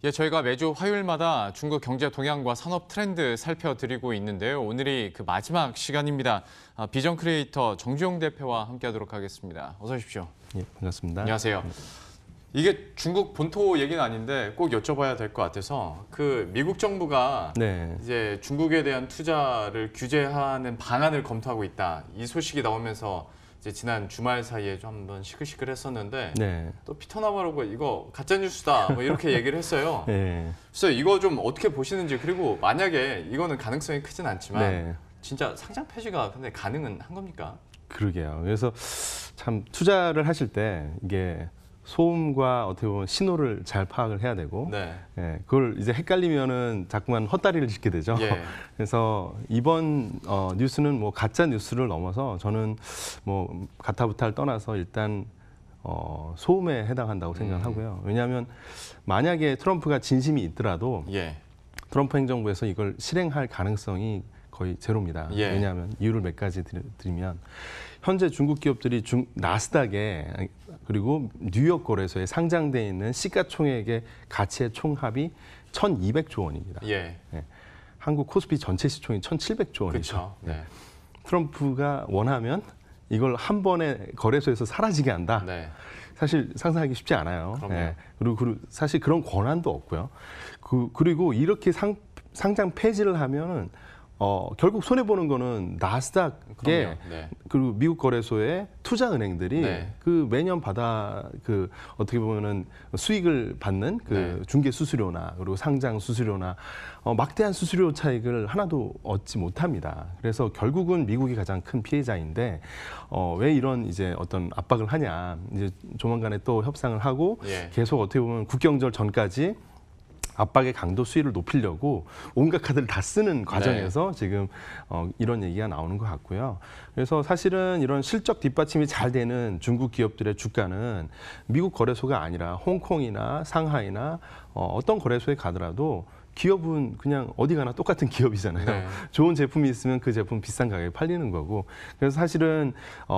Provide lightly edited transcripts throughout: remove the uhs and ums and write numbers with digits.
예, 저희가 매주 화요일마다 중국 경제 동향과 산업 트렌드 살펴드리고 있는데요. 오늘이 그 마지막 시간입니다. 비전 크리에이터 정주영 대표와 함께하도록 하겠습니다. 어서 오십시오. 예, 반갑습니다. 안녕하세요. 이게 중국 본토 얘기는 아닌데 꼭 여쭤봐야 될 것 같아서 그 미국 정부가 이제 중국에 대한 투자를 규제하는 방안을 검토하고 있다. 이 소식이 나오면서 이제 지난 주말 사이에 좀 한번 시끌시끌했었는데 또 피터 나바로가 이거 가짜 뉴스다 뭐 이렇게 얘기를 했어요. 그래서 이거 좀 어떻게 보시는지, 그리고 만약에 이거는 가능성이 크진 않지만 진짜 상장 폐지가 근데 가능은 한 겁니까? 그러게요. 그래서 참 투자를 하실 때 이게 소음과 어떻게 보면 신호를 잘 파악을 해야 되고, 그걸 이제 헷갈리면은 자꾸만 헛다리를 짚게 되죠. 그래서 이번 뉴스는 뭐 가짜 뉴스를 넘어서 저는 뭐 가타부타를 떠나서 일단 소음에 해당한다고 생각하고요. 왜냐하면 만약에 트럼프가 진심이 있더라도 트럼프 행정부에서 이걸 실행할 가능성이 거의 제로입니다. 왜냐하면 이유를 몇 가지 드리면, 현재 중국 기업들이 나스닥에 그리고 뉴욕 거래소에 상장돼 있는 시가총액의 가치의 총합이 1,200조 원입니다. 한국 코스피 전체 시총이 1,700조 원이죠. 트럼프가 원하면 이걸 한 번에 거래소에서 사라지게 한다. 사실 상상하기 쉽지 않아요. 그리고 사실 그런 권한도 없고요. 그리고 이렇게 상장 폐지를 하면은 결국 손해 보는 거는 나스닥에 그리고 미국 거래소의 투자 은행들이 그 매년 어떻게 보면은 수익을 받는 그 중개 수수료나 그리고 상장 수수료나 막대한 수수료 차익을 하나도 얻지 못합니다. 그래서 결국은 미국이 가장 큰 피해자인데 왜 이런 이제 어떤 압박을 하냐, 이제 조만간에 또 협상을 하고 계속 어떻게 보면 국경절 전까지 압박의 강도 수위를 높이려고 온갖 카드를 다 쓰는 과정에서 지금 이런 얘기가 나오는 것 같고요. 그래서 사실은 이런 실적 뒷받침이 잘 되는 중국 기업들의 주가는 미국 거래소가 아니라 홍콩이나 상하이나 어떤 거래소에 가더라도 기업은 그냥 어디 가나 똑같은 기업이잖아요. 좋은 제품이 있으면 그 제품 비싼 가격에 팔리는 거고. 그래서 사실은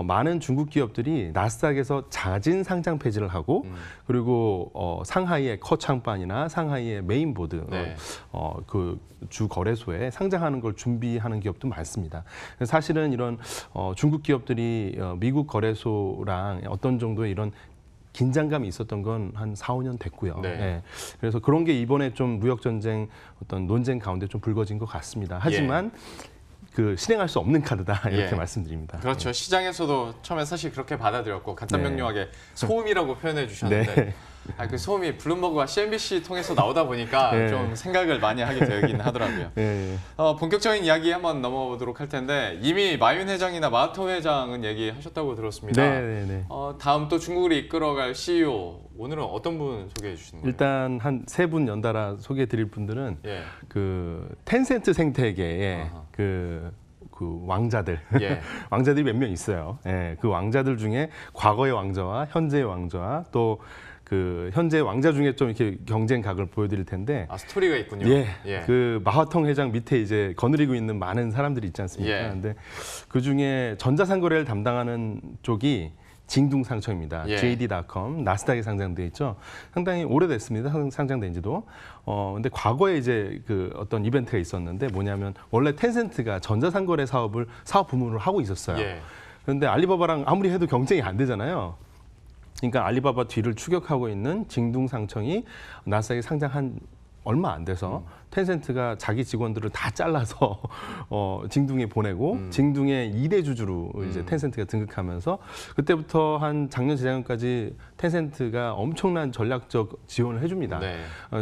많은 중국 기업들이 나스닥에서 자진 상장 폐지를 하고 그리고 상하이의 커창반이나 상하이의 메인보드 그 주 거래소에 상장하는 걸 준비하는 기업도 많습니다. 그래서 사실은 이런 중국 기업들이 미국 거래소랑 어떤 정도의 이런 긴장감이 있었던 건 한 4, 5년 됐고요. 그래서 그런 게 이번에 좀 무역 전쟁 어떤 논쟁 가운데 좀 불거진 것 같습니다. 하지만 그 실행할 수 없는 카드다 이렇게 말씀드립니다. 그렇죠. 시장에서도 처음에 사실 그렇게 받아들였고 간단 명료하게 소음이라고 표현해 주셨는데 그 소음이 블룸버그와 CNBC 통해서 나오다 보니까 좀 생각을 많이 하게 되긴 하더라고요. 본격적인 이야기 한번 넘어보도록 할 텐데, 이미 마윤 회장이나 마하토 회장은 얘기하셨다고 들었습니다. 다음 또 중국을 이끌어갈 CEO, 오늘은 어떤 분 소개해 주시는 거예요? 일단 한 3분 연달아 소개해 드릴 분들은 그 텐센트 생태계의 그 왕자들, 왕자들이 몇 명 있어요. 그 왕자들 중에 과거의 왕자와 현재의 왕자와 또 그 현재 왕자 중에 좀 이렇게 경쟁각을 보여드릴 텐데, 스토리가 있군요. 그 마화통 회장 밑에 이제 거느리고 있는 많은 사람들이 있지 않습니까? 근데 그 중에 전자상거래를 담당하는 쪽이 징둥상청입니다. JD.com 나스닥에 상장돼 있죠. 상당히 오래됐습니다. 상장된 지도. 근데 과거에 이제 그 어떤 이벤트가 있었는데 뭐냐면, 원래 텐센트가 전자상거래 사업 부문을 하고 있었어요. 그런데 알리바바랑 아무리 해도 경쟁이 안 되잖아요. 그러니까 알리바바 뒤를 추격하고 있는 징둥상청이 나스닥에 상장한 얼마 안 돼서 텐센트가 자기 직원들을 다 잘라서 징둥에 보내고 징둥의 2대 주주로 이제 텐센트가 등극하면서, 그때부터 한 작년 재작년까지 텐센트가 엄청난 전략적 지원을 해줍니다.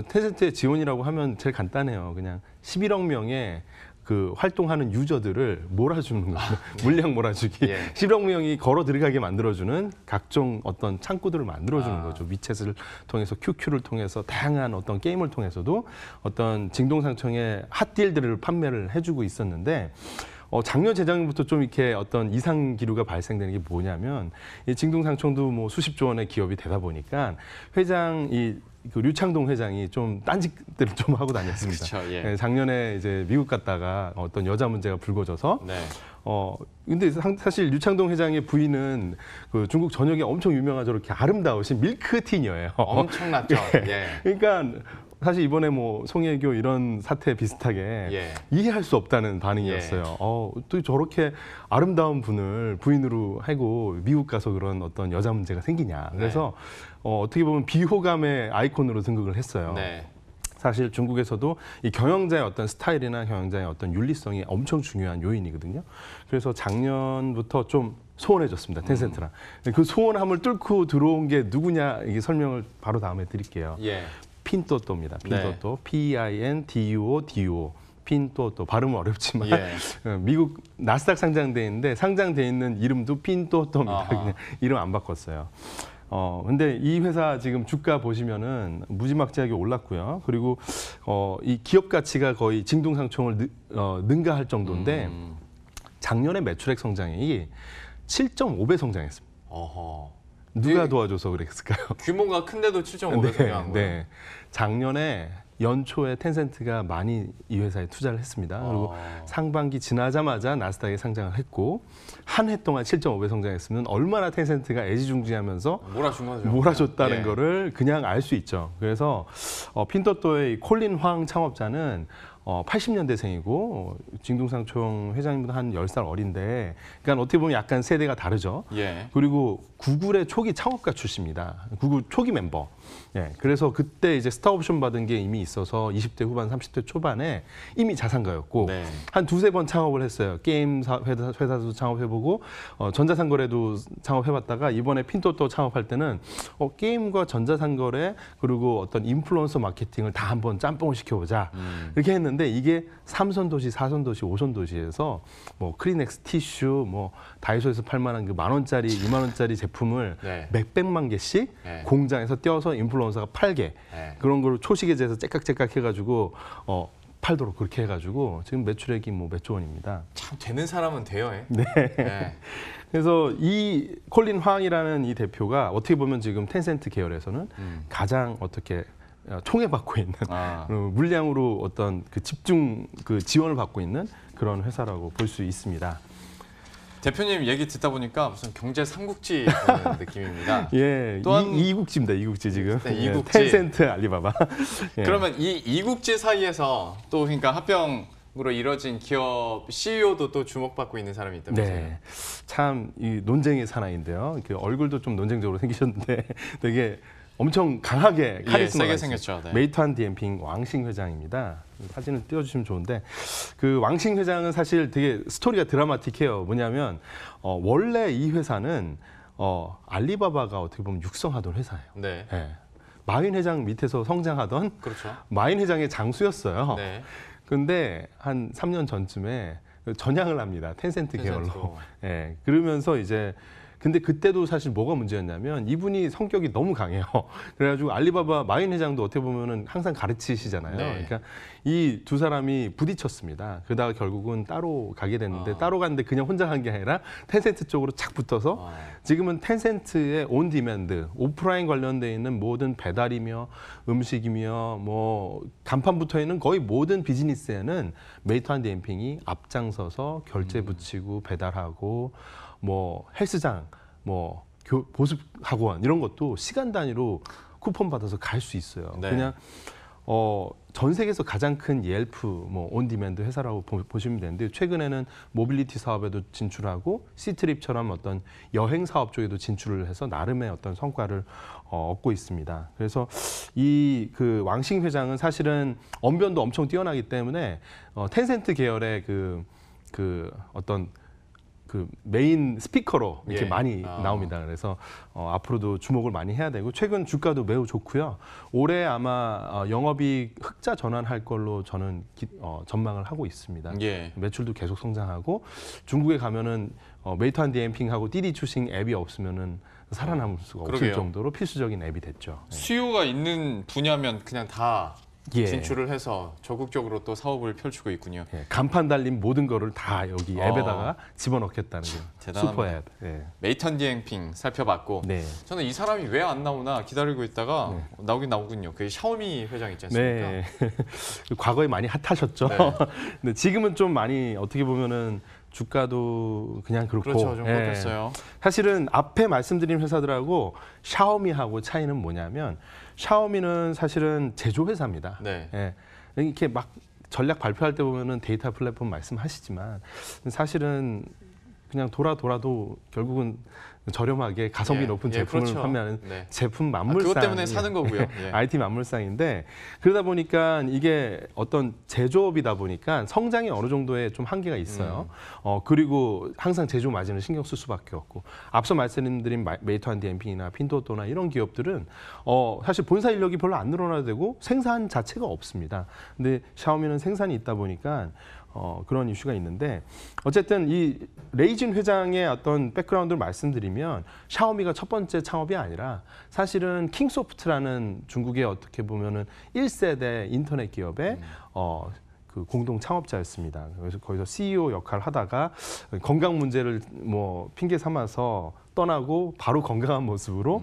텐센트의 지원이라고 하면 제일 간단해요. 그냥 11억 명의 그 활동하는 유저들을 몰아주는 거예요. 물량 몰아주기. 11억 명이 걸어 들어가게 만들어주는 각종 어떤 창구들을 만들어주는 거죠. 위챗을 통해서, QQ를 통해서, 다양한 어떤 게임을 통해서도 어떤 징동상청의 핫딜들을 판매를 해주고 있었는데, 작년 재작년부터 좀 이렇게 어떤 이상 기류가 발생되는 게 뭐냐면, 이 징동상청도 뭐 수십조 원의 기업이 되다 보니까 그 류창동 회장이 좀 딴짓들을 좀 하고 다녔습니다. 작년에 이제 미국 갔다가 어떤 여자 문제가 불거져서 근데 사실 류창동 회장의 부인은 그 중국 전역에 엄청 유명한 저렇게 아름다우신 밀크티녀예요. 엄청났죠. 그러니까 사실 이번에 뭐 송혜교 이런 사태 비슷하게 예. 이해할 수 없다는 반응이었어요. 예. 또 저렇게 아름다운 분을 부인으로 하고 미국 가서 그런 어떤 여자 문제가 생기냐. 그래서 어떻게 보면 비호감의 아이콘으로 등극을 했어요. 네. 사실 중국에서도 이 경영자의 어떤 스타일이나 경영자의 어떤 윤리성이 엄청 중요한 요인이거든요. 그래서 작년부터 좀 소원해졌습니다. 텐센트랑. 그 소원함을 뚫고 들어온 게 누구냐 이게 설명을 바로 다음에 드릴게요. 예. 핀또또입니다. 핀또또. P-I-N-D-U-O-D-U-O. 핀또또 발음은 어렵지만 미국 나스닥 상장돼 있는데 상장돼 있는 이름도 핀또또입니다. 그냥 이름 안 바꿨어요. 근데 이 회사 지금 주가 보시면은 무지막지하게 올랐고요. 그리고 이 기업 가치가 거의 징동상총을 능가할 정도인데 작년에 매출액 성장이 7.5배 성장했습니다. 누가 도와줘서 그랬을까요? 규모가 큰데도 7.5배 성장한 거예요? 네. 작년에 연초에 텐센트가 많이 이 회사에 투자를 했습니다. 그리고 상반기 지나자마자 나스닥에 상장을 했고 한 해 동안 7.5배 성장했으면 얼마나 텐센트가 애지중지하면서 몰아줬다는 거를 그냥 알 수 있죠. 그래서 핀또또의 콜린 황 창업자는 80년대생이고 징동상총 회장님보다 한 10살 어린데 그러니까 어떻게 보면 약간 세대가 다르죠. 예. 그리고 구글의 초기 창업가 출신입니다. 구글 초기 멤버. 예. 그래서 그때 이제 스타옵션 받은 게 이미 있어서 20대 후반, 30대 초반에 이미 자산가였고 한 두세 번 창업을 했어요. 게임 회사도 창업해보고 전자상거래도 창업해봤다가 이번에 핀또또 창업할 때는 게임과 전자상거래 그리고 어떤 인플루언서 마케팅을 다 한번 짬뽕을 시켜보자. 이렇게 했는데 이게 3선 도시, 4선 도시, 5선 도시에서 뭐 크리넥스 티슈, 뭐 다이소에서 팔 만한 그 10,000원짜리, 20,000원짜리 제품을 몇백만 개씩 공장에서 떼어서 인플루언서가 팔게 그런 걸 초시계제에서 째깍째깍 해가지고 팔도록 그렇게 해가지고 지금 매출액이 뭐 몇 조 원입니다. 참 되는 사람은 돼요. 네. 그래서 이 콜린 황이라는 이 대표가 어떻게 보면 지금 텐센트 계열에서는 가장 어떻게 총애받고 있는 물량으로 어떤 그 집중 그 지원을 받고 있는 그런 회사라고 볼 수 있습니다. 대표님 얘기 듣다 보니까 무슨 경제 삼국지 보는 느낌입니다. 예, 또한 이국지입니다. 이국지 지금. 네, 이국지. 텐센트, 알리바바. 예. 그러면 이 이국지 사이에서 또 그러니까 합병으로 이뤄진 기업 CEO도 또 주목받고 있는 사람이 있다면서요? 네, 참 이 논쟁의 사나이인데요. 얼굴도 좀 논쟁적으로 생기셨는데 되게 엄청 강하게 카리스마가 세게 생겼죠. 네. 메이투안 디엠핑 왕싱 회장입니다. 사진을 띄워주시면 좋은데 그 왕싱 회장은 사실 되게 스토리가 드라마틱해요. 뭐냐면 원래 이 회사는 알리바바가 어떻게 보면 육성하던 회사예요. 네. 네. 마윈 회장 밑에서 성장하던 마윈 회장의 장수였어요. 네. 근데 한 3년 전쯤에 전향을 합니다. 텐센트 계열로. 네. 그러면서 이제 근데 그때도 사실 뭐가 문제였냐면 이분이 성격이 너무 강해요. 그래가지고 알리바바 마윈 회장도 어떻게 보면은 항상 가르치시잖아요. 그러니까 이 두 사람이 부딪혔습니다. 그러다가 결국은 따로 가게 됐는데 따로 갔는데 그냥 혼자 간 게 아니라 텐센트 쪽으로 착 붙어서 지금은 텐센트의 온 디맨드, 오프라인 관련돼 있는 모든 배달이며 음식이며 뭐 간판 붙어 있는 거의 모든 비즈니스에는 메이투안 디엠핑이 앞장서서 결제 붙이고 배달하고 뭐 헬스장, 뭐 보습 학원 이런 것도 시간 단위로 쿠폰 받아서 갈 수 있어요. 그냥 전 세계에서 가장 큰 옐프, 뭐 온디맨드 회사라고 보시면 되는데 최근에는 모빌리티 사업에도 진출하고 시트립처럼 어떤 여행 사업 쪽에도 진출을 해서 나름의 어떤 성과를 얻고 있습니다. 그래서 이 그 왕싱 회장은 사실은 언변도 엄청 뛰어나기 때문에 텐센트 계열의 그 어떤 그 메인 스피커로 이렇게 많이 나옵니다. 그래서 앞으로도 주목을 많이 해야 되고 최근 주가도 매우 좋고요. 올해 아마 영업이익 흑자 전환할 걸로 저는 전망을 하고 있습니다. 매출도 계속 성장하고 중국에 가면은 메이투안 디엠핑하고 디디 추싱 앱이 없으면은 살아남을 수가 없을 정도로 필수적인 앱이 됐죠. 수요가 있는 분야면 그냥 다 진출을 해서 적극적으로 또 사업을 펼치고 있군요. 간판 달린 모든 거를 다 여기 앱에다가 집어넣겠다는 게 슈퍼 앱. 메이투안 디엠핑 살펴봤고 저는 이 사람이 왜 안 나오나 기다리고 있다가 나오긴 나오군요. 그 샤오미 회장 있지 않습니까? 과거에 많이 핫하셨죠. 근데 지금은 좀 많이 어떻게 보면은 주가도 그냥 그렇고. 그렇죠. 좀 꺾였어요. 사실은 앞에 말씀드린 회사들하고 샤오미하고 차이는 뭐냐면 샤오미는 사실은 제조회사입니다. 네. 예. 이렇게 막 전략 발표할 때 보면은 데이터 플랫폼 말씀하시지만 사실은 그냥 돌아도 결국은 저렴하게 가성비 높은 제품을 그렇죠. 판매하는 네. 제품 만물상. 그것 때문에 사는 거고요. 예. IT 만물상인데 그러다 보니까 이게 어떤 제조업이다 보니까 성장이 어느 정도의 좀 한계가 있어요. 그리고 항상 제조 마진을 신경 쓸 수밖에 없고 앞서 말씀드린 메이트한 디엠핑이나 핀토토나 이런 기업들은 사실 본사 인력이 별로 안 늘어나도 되고 생산 자체가 없습니다. 근데 샤오미는 생산이 있다 보니까 그런 이슈가 있는데 어쨌든 이 레이진 회장의 어떤 백그라운드를 말씀드리면 샤오미가 첫 번째 창업이 아니라 사실은 킹소프트라는 중국의 어떻게 보면은 1세대 인터넷 기업의 그 공동 창업자였습니다. 그래서 거기서 CEO 역할을 하다가 건강 문제를 뭐 핑계 삼아서 떠나고 바로 건강한 모습으로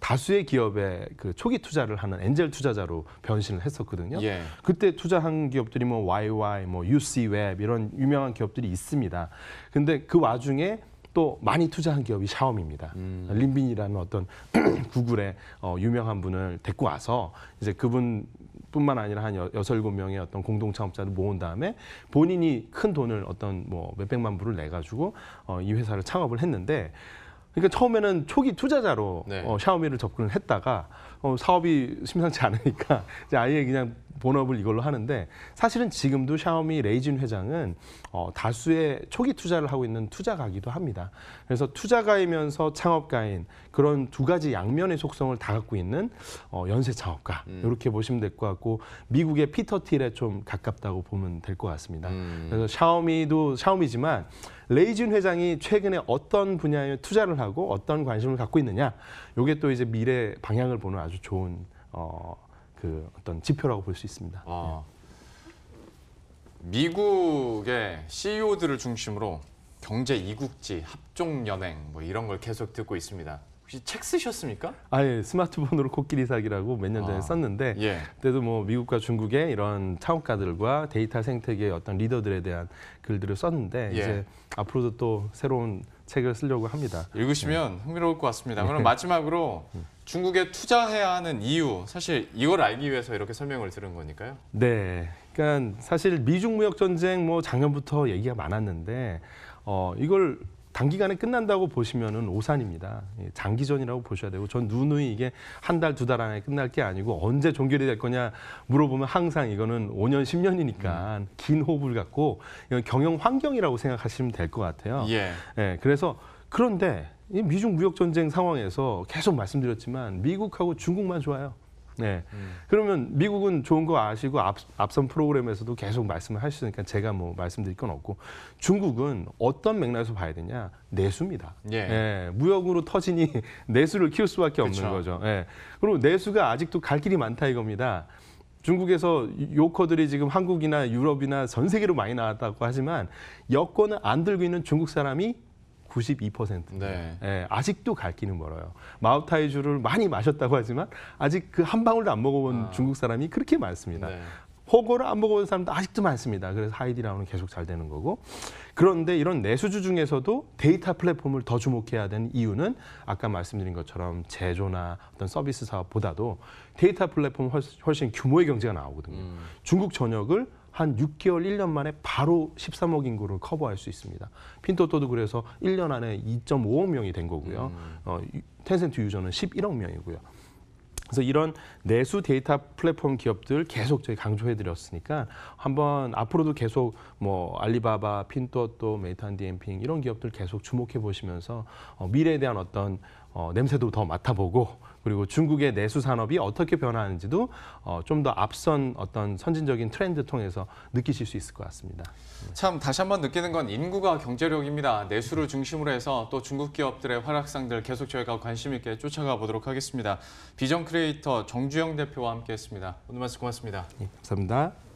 다수의 기업에 그 초기 투자를 하는 엔젤 투자자로 변신을 했었거든요. 예. 그때 투자한 기업들이 뭐 YY, 뭐 UC웹 이런 유명한 기업들이 있습니다. 근데 그 와중에 또 많이 투자한 기업이 샤오미입니다. 린빈이라는 어떤 구글의 유명한 분을 데리고 와서 이제 그분뿐만 아니라 한 6-7명의 어떤 공동 창업자를 모은 다음에 본인이 큰 돈을 어떤 뭐 몇백만 불을 내 가지고 이 회사를 창업을 했는데 그러니까 처음에는 초기 투자자로 네. 샤오미를 접근을 했다가 사업이 심상치 않으니까 이제 아예 그냥 본업을 이걸로 하는데 사실은 지금도 샤오미 레이진 회장은 다수의 초기 투자를 하고 있는 투자가이기도 합니다. 그래서 투자가이면서 창업가인 그런 두 가지 양면의 속성을 다 갖고 있는 연쇄 창업가 이렇게 보시면 될 것 같고 미국의 피터 틸에 좀 가깝다고 보면 될 것 같습니다. 그래서 샤오미도 샤오미지만 레이진 회장이 최근에 어떤 분야에 투자를 하고 어떤 관심을 갖고 있느냐, 이게 또 이제 미래 방향을 보는 아주 좋은 그 어떤 지표라고 볼 수 있습니다. 미국의 CEO들을 중심으로 경제 이국지, 합종 연행 뭐 이런 걸 계속 듣고 있습니다. 혹시 책 쓰셨습니까? 예, 스마트폰으로 코끼리 사기라고 몇 년 전에 썼는데 예. 그때도 뭐 미국과 중국의 이런 창업가들과 데이터 생태계의 어떤 리더들에 대한 글들을 썼는데 이제 앞으로도 또 새로운 책을 쓰려고 합니다. 읽으시면 흥미로울 것 같습니다. 그럼 마지막으로 중국에 투자해야 하는 이유, 사실 이걸 알기 위해서 이렇게 설명을 들은 거니까요. 네, 그러니까 사실 미중 무역 전쟁 뭐 작년부터 얘기가 많았는데 이걸 단기간에 끝난다고 보시면은 오산입니다. 장기전이라고 보셔야 되고 전 누누이 이게 한 달, 2달 안에 끝날 게 아니고 언제 종결이 될 거냐 물어보면 항상 이거는 5년, 10년이니까 긴 호흡을 갖고 이건 경영 환경이라고 생각하시면 될 것 같아요. 예. 네, 그래서 그런데 이 미중 무역 전쟁 상황에서 계속 말씀드렸지만 미국하고 중국만 좋아요. 네. 그러면 미국은 좋은 거 아시고 앞선 프로그램에서도 계속 말씀을 하시니까 제가 뭐 말씀드릴 건 없고 중국은 어떤 맥락에서 봐야 되냐? 내수입니다. 예. 무역으로 터지니 내수를 키울 수밖에 없는 거죠. 예. 그리고 내수가 아직도 갈 길이 많다 이겁니다. 중국에서 요커들이 지금 한국이나 유럽이나 전 세계로 많이 나왔다고 하지만 여권을 안 들고 있는 중국 사람이 92%. 네. 예, 아직도 갈 길은 멀어요. 마오타이주를 많이 마셨다고 하지만 아직 그 한 방울도 안 먹어본 중국 사람이 그렇게 많습니다. 네. 호거를 안 먹어본 사람도 아직도 많습니다. 그래서 하이디라운은 계속 잘 되는 거고. 그런데 이런 내수주 중에서도 데이터 플랫폼을 더 주목해야 되는 이유는 아까 말씀드린 것처럼 제조나 어떤 서비스 사업보다도 데이터 플랫폼 훨씬 규모의 경제가 나오거든요. 중국 전역을 한 6개월, 1년 만에 바로 13억 인구를 커버할 수 있습니다. 핀토토도 그래서 1년 안에 2.5억 명이 된 거고요. 텐센트 유저는 11억 명이고요. 그래서 이런 내수 데이터 플랫폼 기업들 계속 저희 강조해드렸으니까 한번 앞으로도 계속 뭐 알리바바, 핀토토, 메이트한 디엠핑 이런 기업들 계속 주목해 보시면서 미래에 대한 어떤 냄새도 더 맡아보고 그리고 중국의 내수 산업이 어떻게 변화하는지도 좀 더 앞선 어떤 선진적인 트렌드 통해서 느끼실 수 있을 것 같습니다. 참 다시 한번 느끼는 건 인구가 경제력입니다. 내수를 중심으로 해서 또 중국 기업들의 활약상들 계속 저희가 관심 있게 쫓아가 보도록 하겠습니다. 비전 크리에이터 정주영 대표와 함께했습니다. 오늘 말씀 고맙습니다. 감사합니다.